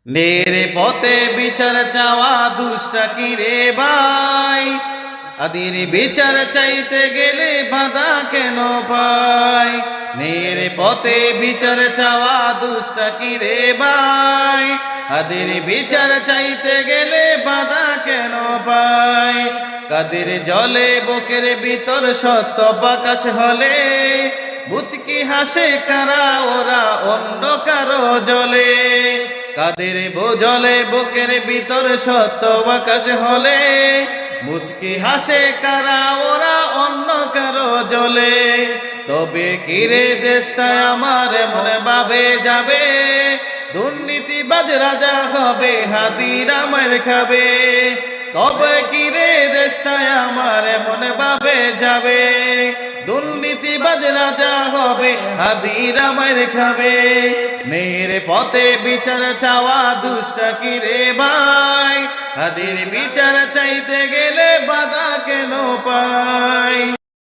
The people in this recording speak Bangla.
নেরে পথে বিচার চাওয়া দুষ্টা কি রে ভাই, আদির বিচার চাইতে গেলে বাধা কেন পাই। নেরে পথে বিচার চাওয়া দুষ্টা কি রে ভাই, আদির বিচার চাইতে গেলে বাধা কেন পাই। কাদের জলে বুকের ভিতর সত্য প্রকাশ হলে, মুচকি হাসে কারা ওরা অন্য কারো জলে। কাদের বোঝলে বুকের ভিতর সত্য আকাশ হলে, মুচকি হাসে কারা ওরা অন্য কারো জলে। তবে কিরে দেশটা আমার মনে ভাবে যাবে, দুর্নীতিবাজ রাজা হবে হাদিরা মার খাবে। তবে কিরে দেশটা আমার মনে ভাবে যাবে, দুর্নীতিবাজ রাজা হবে হাদিরা মার খাবে। মেরে পথে বিচার চাওয়া দুষ্টা কি রে ভাই, হাদির বিচার চাইতে গেলে বাধা কেন পায়।